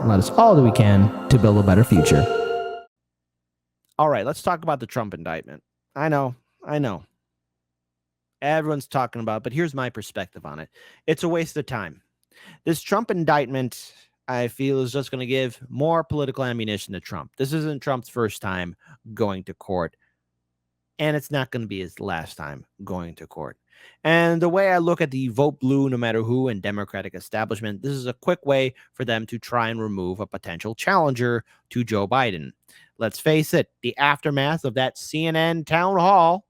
and let us all do we can to build a better future. All right, let's talk about the Trump indictment. I know. Everyone's talking about it, but here's my perspective on it. It's a waste of time. This Trump indictment, I feel, is just going to give more political ammunition to Trump. This isn't Trump's first time going to court, and it's not going to be his last time going to court. And the way I look at the vote blue, no matter who, and Democratic establishment, this is a quick way for them to try and remove a potential challenger to Joe Biden. Let's face it, the aftermath of that CNN town hall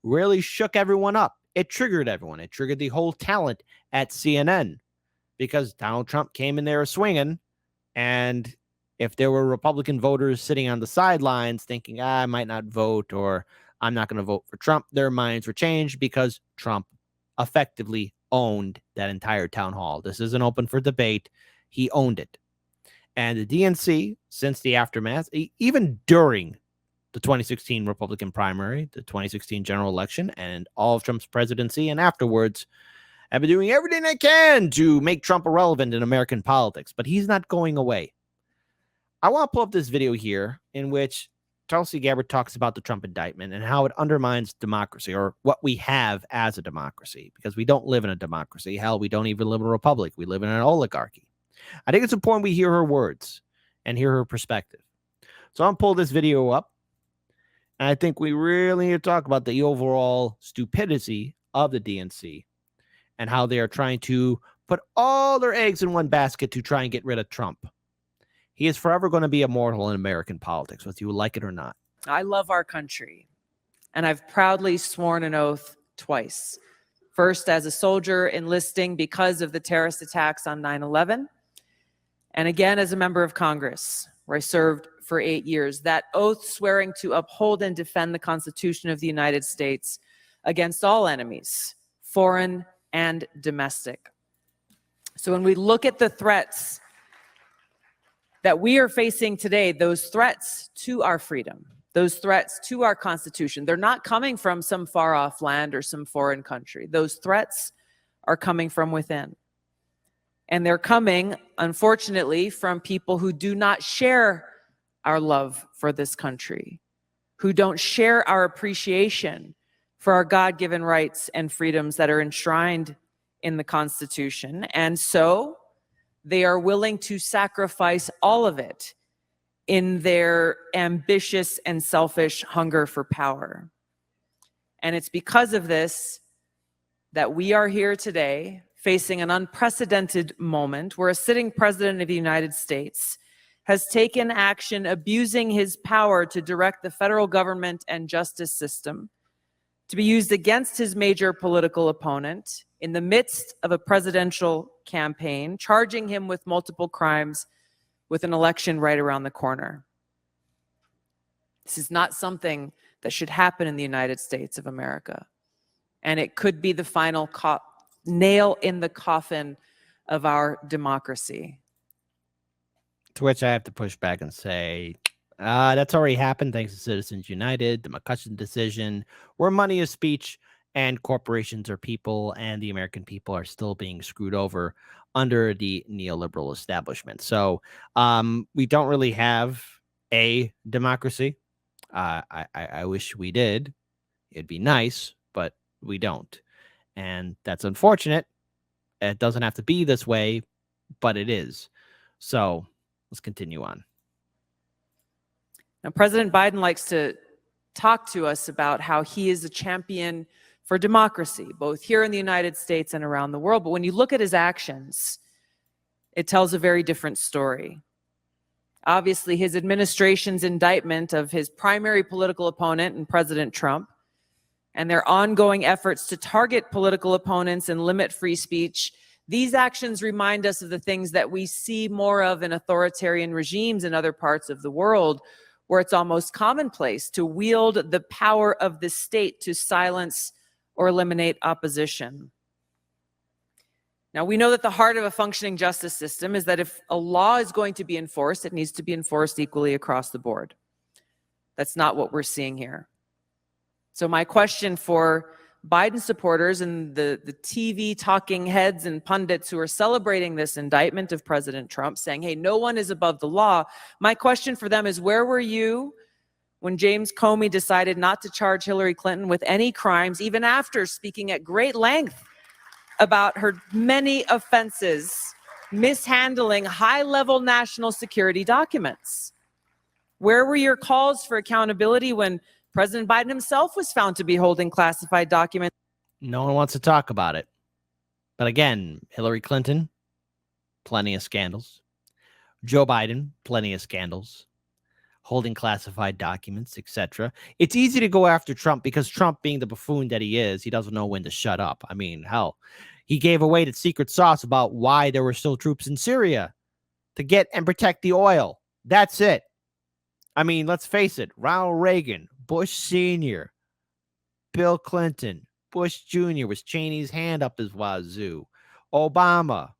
really shook everyone up. It triggered everyone. It triggered the whole talent at CNN because Donald Trump came in there swinging. And if there were Republican voters sitting on the sidelines thinking, I might not vote, or I'm not going to vote for Trump, their minds were changed because Trump effectively owned that entire town hall. This isn't open for debate. He owned it. And the DNC, since the aftermath, even during the 2016 Republican primary, the 2016 general election, and all of Trump's presidency and afterwards, have been doing everything they can to make Trump irrelevant in American politics. But he's not going away. I want to pull up this video here in which Tulsi Gabbard talks about the Trump indictment and how it undermines democracy, or what we have as a democracy, because we don't live in a democracy. Hell, we don't even live in a republic. We live in an oligarchy. I think it's important we hear her words and hear her perspective. So I'm going to pull this video up. And I think we really need to talk about the overall stupidity of the DNC and how they are trying to put all their eggs in one basket to try and get rid of Trump. He is forever going to be immortal in American politics, whether you like it or not. I love our country, and I've proudly sworn an oath twice. First, as a soldier enlisting because of the terrorist attacks on 9/11, and again as a member of Congress, where I served for 8 years. That oath swearing to uphold and defend the Constitution of the United States against all enemies, foreign and domestic. So when we look at the threats that we are facing today, those threats to our freedom, those threats to our Constitution, they're not coming from some far-off land or some foreign country. Those threats are coming from within. And they're coming, unfortunately, from people who do not share our love for this country, who don't share our appreciation for our God-given rights and freedoms that are enshrined in the Constitution. And so they are willing to sacrifice all of it in their ambitious and selfish hunger for power. And it's because of this that we are here today facing an unprecedented moment where a sitting president of the United States has taken action abusing his power to direct the federal government and justice system to be used against his major political opponent in the midst of a presidential campaign, charging him with multiple crimes with an election right around the corner. This is not something that should happen in the United States of America. And it could be the final nail in the coffin of our democracy. To which I have to push back and say, that's already happened thanks to Citizens United, the McCarthy decision, where money is speech and corporations are people, and the American people are still being screwed over under the neoliberal establishment. So we don't really have a democracy. I wish we did. It'd be nice, but we don't. And that's unfortunate. It doesn't have to be this way, but it is. So let's continue on. Now, President Biden likes to talk to us about how he is a champion for democracy, both here in the United States and around the world. But when you look at his actions, it tells a very different story. Obviously, his administration's indictment of his primary political opponent and President Trump, and their ongoing efforts to target political opponents and limit free speech, these actions remind us of the things that we see more of in authoritarian regimes in other parts of the world, where it's almost commonplace to wield the power of the state to silence or eliminate opposition. Now, we know that the heart of a functioning justice system is that if a law is going to be enforced, it needs to be enforced equally across the board. That's not what we're seeing here. So my question for Biden supporters and the TV talking heads and pundits who are celebrating this indictment of President Trump, saying, hey, no one is above the law. My question for them is, where were you when James Comey decided not to charge Hillary Clinton with any crimes, even after speaking at great length about her many offenses, mishandling high-level national security documents? Where were your calls for accountability when President Biden himself was found to be holding classified documents? No one wants to talk about it. But again, Hillary Clinton, plenty of scandals. Joe Biden, plenty of scandals. Holding classified documents, etc. It's easy to go after Trump because Trump, being the buffoon that he is, he doesn't know when to shut up. I mean, hell, he gave away the secret sauce about why there were still troops in Syria to get and protect the oil. That's it. I mean, let's face it. Ronald Reagan, Bush Sr., Bill Clinton, Bush Jr. was Cheney's hand up his wazoo, Obama,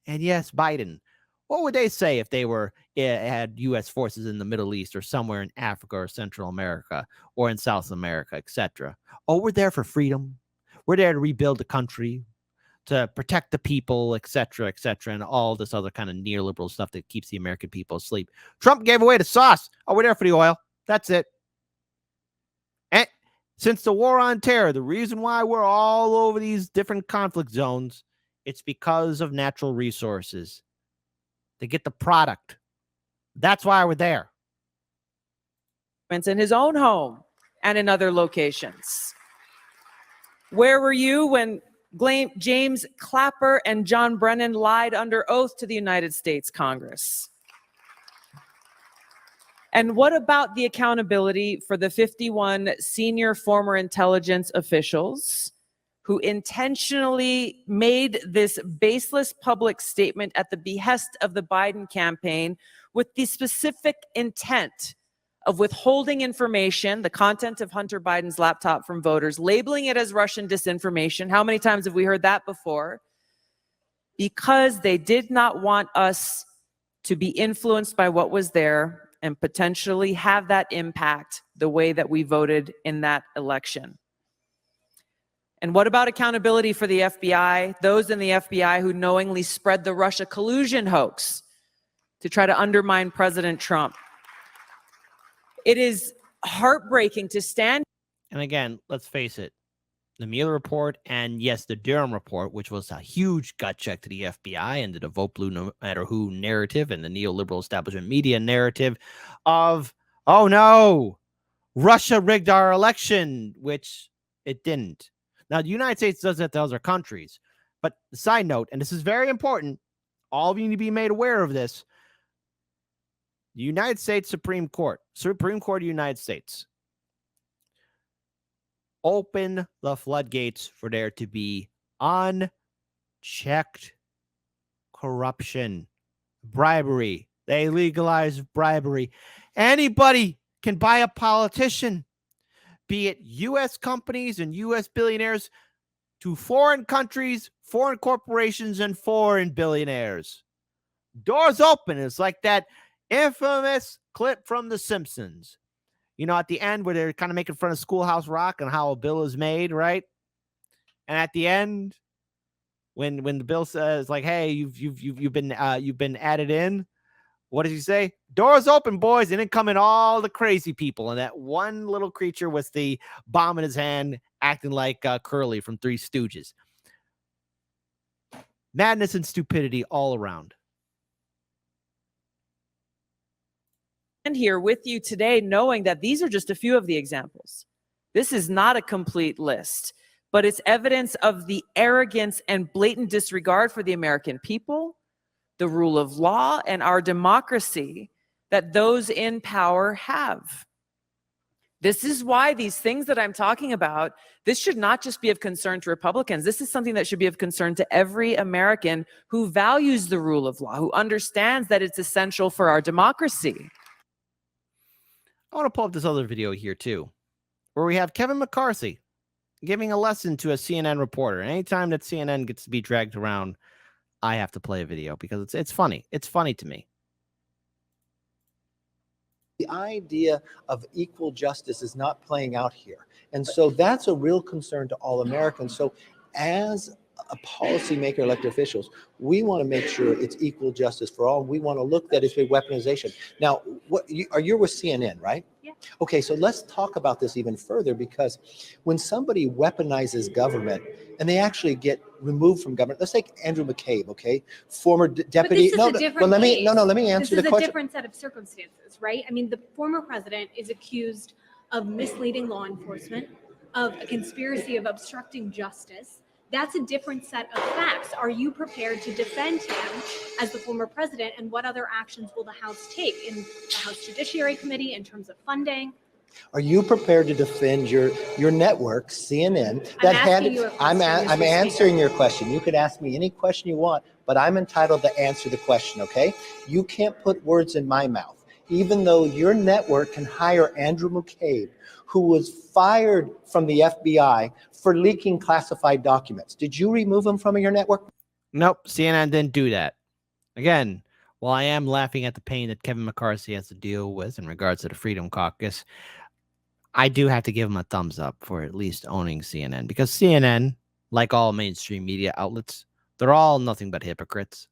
and yes, Biden. What would they say if they had U.S. forces in the Middle East or somewhere in Africa or Central America or in South America, etc.? Oh, we're there for freedom. We're there to rebuild the country, to protect the people, etc., and all this other kind of neoliberal stuff that keeps the American people asleep. Trump gave away the sauce. Oh, we're there for the oil. That's it. And since the war on terror, the reason why we're all over these different conflict zones, it's because of natural resources. They get the product. That's why we're there. In his own home and in other locations. Where were you when James Clapper and John Brennan lied under oath to the United States Congress? And what about the accountability for the 51 senior former intelligence officials who intentionally made this baseless public statement at the behest of the Biden campaign with the specific intent of withholding information, the content of Hunter Biden's laptop, from voters, labeling it as Russian disinformation? How many times have we heard that before? Because they did not want us to be influenced by what was there and potentially have that impact the way that we voted in that election. And what about accountability for the FBI, those in the FBI who knowingly spread the Russia collusion hoax to try to undermine President Trump? It is heartbreaking to stand. And again, let's face it, the Mueller report and yes, the Durham report, which was a huge gut check to the FBI and the vote blue no matter who narrative and the neoliberal establishment media narrative of, oh no, Russia rigged our election, which it didn't. Now, the United States does that to other countries. But the side note, and this is very important, all of you need to be made aware of this. The United States Supreme Court of the United States, open the floodgates for there to be unchecked corruption, bribery. They legalize bribery. Anybody can buy a politician, be it U.S. companies and U.S. billionaires to foreign countries, foreign corporations, and foreign billionaires. Doors open. It's like that infamous clip from The Simpsons. You know, at the end where they're kind of making fun of Schoolhouse Rock and how a bill is made, right? And at the end, when the bill says like, "Hey, you've been added in," what does he say? Doors open, boys, and in come in all the crazy people. And that one little creature with the bomb in his hand, acting like Curly from Three Stooges. Madness and stupidity all around. And here with you today, knowing that these are just a few of the examples. This is not a complete list, but it's evidence of the arrogance and blatant disregard for the American people, the rule of law, and our democracy that those in power have. This is why these things that I'm talking about, this should not just be of concern to Republicans. This is something that should be of concern to every American who values the rule of law, who understands that it's essential for our democracy. I want to pull up this other video here too, where we have Kevin McCarthy giving a lesson to a CNN reporter. Anytime that CNN gets to be dragged around, I have to play a video because it's funny. It's funny to me. The idea of equal justice is not playing out here. And so that's a real concern to all Americans. So as a policymaker, elected officials, we want to make sure it's equal justice for all. We want to look at it as weaponization. Now, you're with CNN, right? Yeah. Okay, so let's talk about this even further, because when somebody weaponizes government and they actually get removed from government, let's take Andrew McCabe, okay, former deputy. But this is a different let me case. let me answer the This is a question. different set of circumstances, right? I mean, the former president is accused of misleading law enforcement, of a conspiracy of obstructing justice. That's a different set of facts. Are you prepared to defend him as the former president? And what other actions will the House take in the House Judiciary Committee in terms of funding? Are you prepared to defend your network, CNN? I'm answering your question. You could ask me any question you want, but I'm entitled to answer the question, okay? You can't put words in my mouth. Even though your network can hire Andrew McCabe, who was fired from the FBI for leaking classified documents. Did you remove him from your network? Nope, CNN didn't do that. Again, while I am laughing at the pain that Kevin McCarthy has to deal with in regards to the Freedom Caucus, I do have to give him a thumbs up for at least owning CNN, because CNN, like all mainstream media outlets, they're all nothing but hypocrites.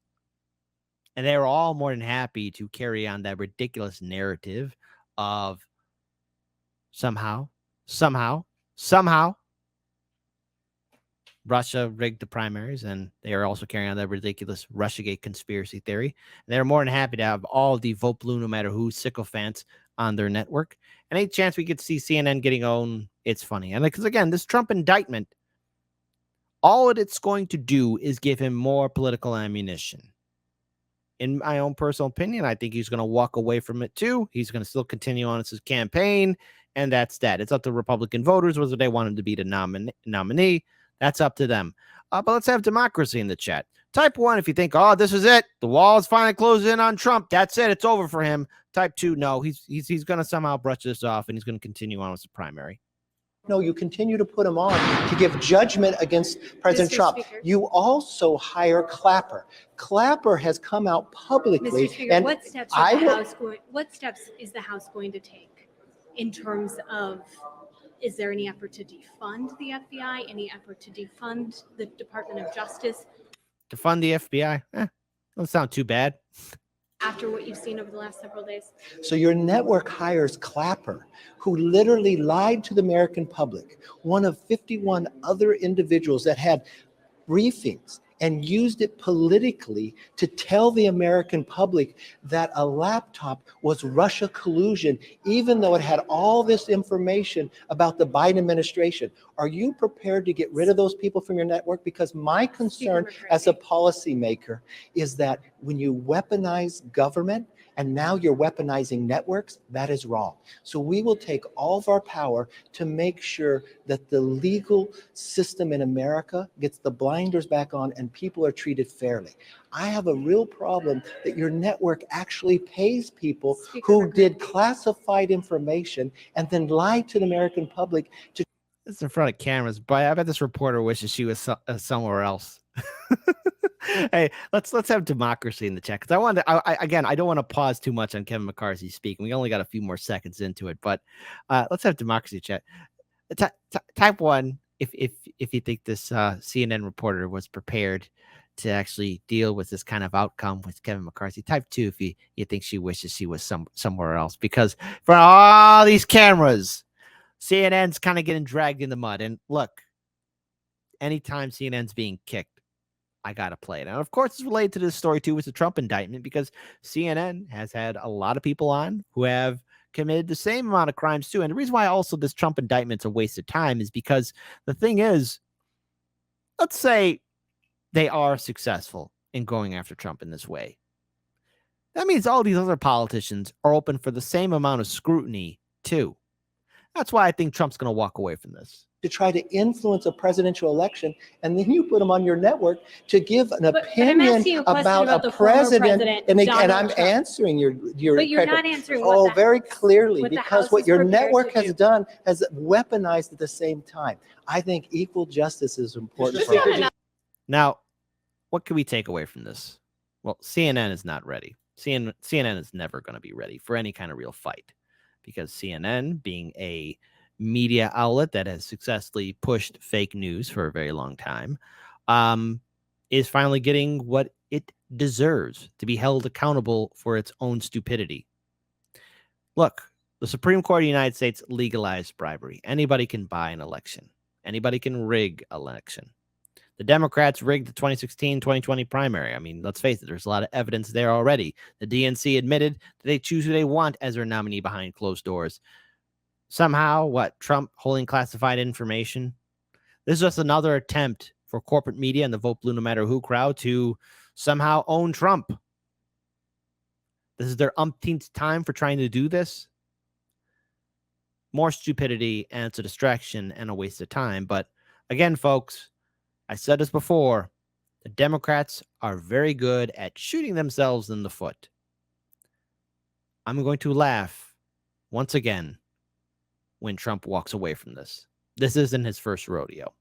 And they're all more than happy to carry on that ridiculous narrative of somehow, Russia rigged the primaries, and they are also carrying on that ridiculous Russiagate conspiracy theory. And they're more than happy to have all the vote blue, no matter who, sycophants on their network. And any chance we could see CNN getting owned, it's funny. And because, again, this Trump indictment, all it's going to do is give him more political ammunition. In my own personal opinion, I think he's going to walk away from it too. He's going to still continue on his campaign, and that's that. It's up to Republican voters whether they want him to be the nominee. That's up to them. But let's have democracy in the chat. Type 1 if you think, oh, this is it. The wall is finally closing in on Trump. That's it. It's over for him. Type 2, no. He's going to somehow brush this off, and he's going to continue on with the primary. No, you continue to put him on to give judgment against President Trump. Speaker. You also hire Clapper. Clapper has come out publicly. Mr. Speaker, and what steps is the House going to take in terms of, is there any effort to defund the FBI, any effort to defund the Department of Justice? Defund the FBI? Doesn't sound too bad. After what you've seen over the last several days? So your network hires Clapper, who literally lied to the American public, one of 51 other individuals that had briefings and used it politically to tell the American public that a laptop was Russia collusion, even though it had all this information about the Biden administration. Are you prepared to get rid of those people from your network? Because my concern as a policymaker is that when you weaponize government, and now you're weaponizing networks, that is wrong. So we will take all of our power to make sure that the legal system in America gets the blinders back on and people are treated fairly. I have a real problem that your network actually pays people who did classified information and then lied to the American public to. It's in front of cameras, but I bet this reporter wishes she was somewhere else. Hey, let's have democracy in the chat, because I don't want to pause too much on Kevin McCarthy speaking. We only got a few more seconds into it, but let's have democracy chat. Type 1 if you think this CNN reporter was prepared to actually deal with this kind of outcome with Kevin McCarthy. Type 2 if you think she wishes she was somewhere else, because for all these cameras, CNN's kind of getting dragged in the mud. And look, anytime CNN's being kicked, I got to play it. And of course, it's related to this story too with the Trump indictment, because CNN has had a lot of people on who have committed the same amount of crimes too. And the reason why also this Trump indictment's a waste of time is because the thing is, let's say they are successful in going after Trump in this way. That means all these other politicians are open for the same amount of scrutiny too. That's why I think Trump's going to walk away from this. To try to influence a presidential election, and then you put them on your network to give an opinion about a president. And I'm answering your. But you're not answering. Very clearly, because what your network has done has weaponized at the same time. I think equal justice is important for all. Now, what can we take away from this? Well, CNN is not ready. CNN is never going to be ready for any kind of real fight. because CNN, being a media outlet that has successfully pushed fake news for a very long time, is finally getting what it deserves, to be held accountable for its own stupidity. Look, the Supreme Court of the United States legalized bribery. Anybody can buy an election. Anybody can rig an election. The Democrats rigged the 2016-2020 primary. I mean, let's face it, there's a lot of evidence there already. The DNC admitted that they choose who they want as their nominee behind closed doors. Somehow, what, Trump holding classified information? This is just another attempt for corporate media and the vote blue no matter who crowd to somehow own Trump. This is their umpteenth time for trying to do this. More stupidity, and it's a distraction and a waste of time. But again, folks, I said this before, the Democrats are very good at shooting themselves in the foot. I'm going to laugh once again when Trump walks away from this. This isn't his first rodeo.